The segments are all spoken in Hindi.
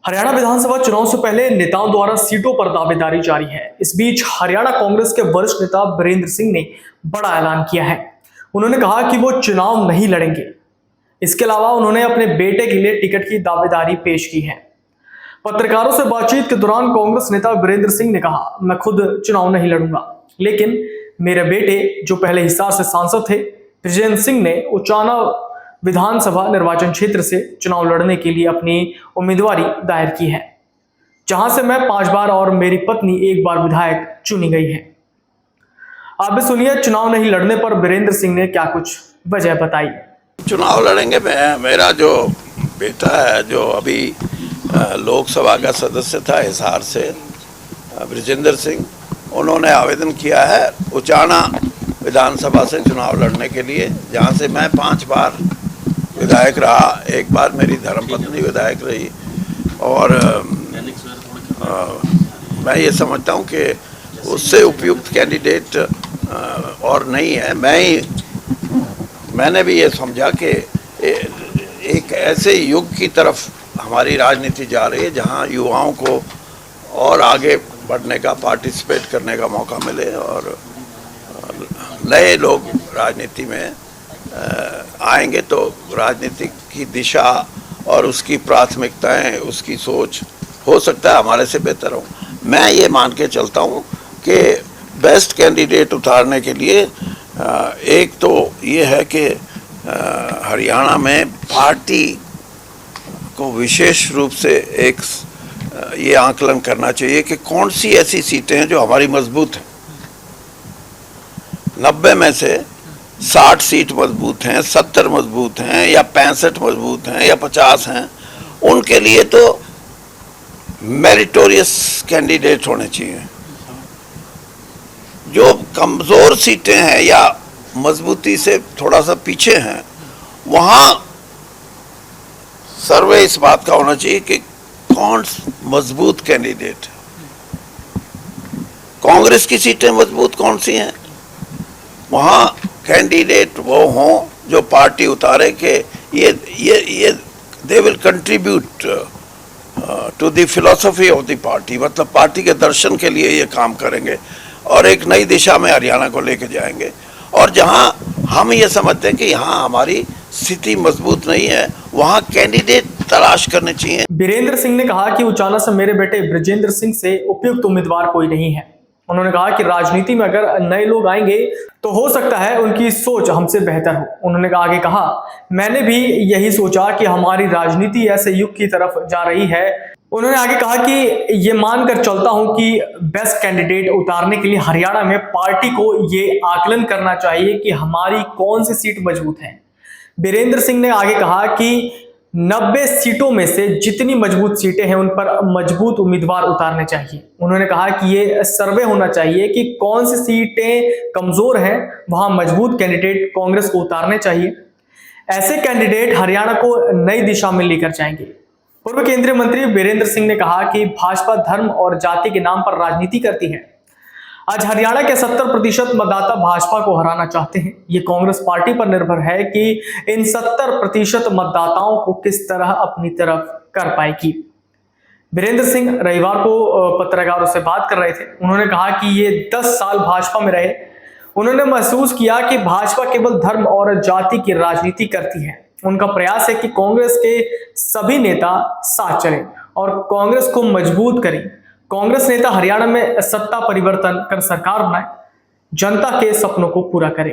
हरियाणा विधानसभा चुनाव से पहले नेताओं द्वारा सीटों पर दावेदारी जारी है। इस बीच हरियाणा कांग्रेस के वरिष्ठ नेता वीरेंद्र सिंह ने बड़ा ऐलान किया है। उन्होंने कहा कि वो चुनाव नहीं लड़ेंगे। इसके अलावा उन्होंने अपने बेटे के लिए टिकट की दावेदारी पेश की है। पत्रकारों से बातचीत के दौरान कांग्रेस नेता वीरेंद्र सिंह ने कहा, मैं खुद चुनाव नहीं लड़ूंगा, लेकिन मेरे बेटे जो पहले हिसार से सांसद थे, ब्रिजेंद्र सिंह ने उचाना विधानसभा निर्वाचन क्षेत्र से चुनाव लड़ने के लिए अपनी उम्मीदवारी दायर की है, जहां से मैं 5 बार और मेरी पत्नी 1 बार विधायक चुनी गई है। आप भी सुनिए चुनाव नहीं लड़ने पर वीरेंद्र सिंह ने क्या कुछ वजह बताई। चुनाव लड़ेंगे। मेरा जो बेटा है, जो अभी लोकसभा का सदस्य था हिसार से, ब्रिजेंद्र सिंह, उन्होंने आवेदन किया है उचाना विधानसभा से चुनाव लड़ने के लिए, जहां से मैं 5 बार विधायक रहा, 1 बार मेरी धर्मपत्नी विधायक रही। और मैं ये समझता हूँ कि उससे उपयुक्त कैंडिडेट और नहीं है। मैंने भी ये समझा कि एक ऐसे युग की तरफ हमारी राजनीति जा रही है जहाँ युवाओं को और आगे बढ़ने का, पार्टिसिपेट करने का मौका मिले और नए लोग राजनीति में आएंगे तो राजनीति की दिशा और उसकी प्राथमिकताएं, उसकी सोच हो सकता है हमारे से बेहतर हो। मैं ये मान के चलता हूँ कि बेस्ट कैंडिडेट उतारने के लिए एक तो ये है कि हरियाणा में पार्टी को विशेष रूप से एक ये आकलन करना चाहिए कि कौन सी ऐसी सीटें हैं जो हमारी मजबूत हैं। 90 में से 60 सीट मजबूत हैं, 70 मजबूत हैं, या 65 मजबूत हैं, या 50 हैं। उनके लिए तो मेरिटोरियस कैंडिडेट होने चाहिए। जो कमज़ोर सीटें हैं या मजबूती से थोड़ा सा पीछे हैं, वहाँ सर्वे इस बात का होना चाहिए कि कौन मजबूत कैंडिडेट है। कांग्रेस की सीटें मजबूत कौन सी हैं, वहाँ कैंडिडेट वो हों जो पार्टी उतारे कि ये they will contribute to the philosophy of the party, मतलब पार्टी के दर्शन के लिए ये काम करेंगे और एक नई दिशा में हरियाणा को लेके जाएंगे। और जहाँ हम ये समझते हैं कि यहाँ हमारी स्थिति मजबूत नहीं है, वहाँ कैंडिडेट तलाश करने चाहिए। वीरेंद्र सिंह ने कहा कि उचाना से मेरे बेटे ब्रिजेंद्र सिंह से उपयुक्त उम्मीदवार कोई नहीं है। उन्होंने कहा कि राजनीति में अगर नए लोग आएंगे तो हो सकता है उनकी सोच हमसे बेहतर हो। उन्होंने आगे कहा, मैंने भी यही सोचा कि हमारी राजनीति ऐसे युग की तरफ जा रही है। उन्होंने आगे कहा कि ये मानकर चलता हूं कि बेस्ट कैंडिडेट उतारने के लिए हरियाणा में पार्टी को ये आकलन करना चाहिए कि हमारी कौन सी सीट मजबूत है। वीरेंद्र सिंह ने आगे कहा कि 90 सीटों में से जितनी मजबूत सीटें हैं उन पर मजबूत उम्मीदवार उतारने चाहिए। उन्होंने कहा कि ये सर्वे होना चाहिए कि कौन सी सीटें कमजोर हैं, वहां मजबूत कैंडिडेट कांग्रेस को उतारने चाहिए। ऐसे कैंडिडेट हरियाणा को नई दिशा में लेकर जाएंगे। पूर्व केंद्रीय मंत्री वीरेंद्र सिंह ने कहा कि भाजपा धर्म और जाति के नाम पर राजनीति करती है। आज हरियाणा के 70% मतदाता भाजपा को हराना चाहते हैं। ये कांग्रेस पार्टी पर निर्भर है कि इन 70% मतदाताओं को किस तरह अपनी तरफ कर पाएगी। वीरेंद्र सिंह रविवार को पत्रकारों से बात कर रहे थे। उन्होंने कहा कि ये 10 साल भाजपा में रहे। उन्होंने महसूस किया कि भाजपा केवल धर्म और जाति की राजनीति करती है। उनका प्रयास है कि कांग्रेस के सभी नेता साथ चलें और कांग्रेस को मजबूत करें। कांग्रेस नेता हरियाणा में सत्ता परिवर्तन कर सरकार बनाए, जनता के सपनों को पूरा करे।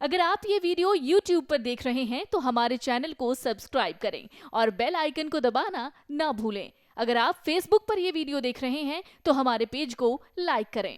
अगर आप ये वीडियो YouTube पर देख रहे हैं तो हमारे चैनल को सब्सक्राइब करें और बेल आइकन को दबाना ना भूलें। अगर आप Facebook पर ये वीडियो देख रहे हैं तो हमारे पेज को लाइक करें।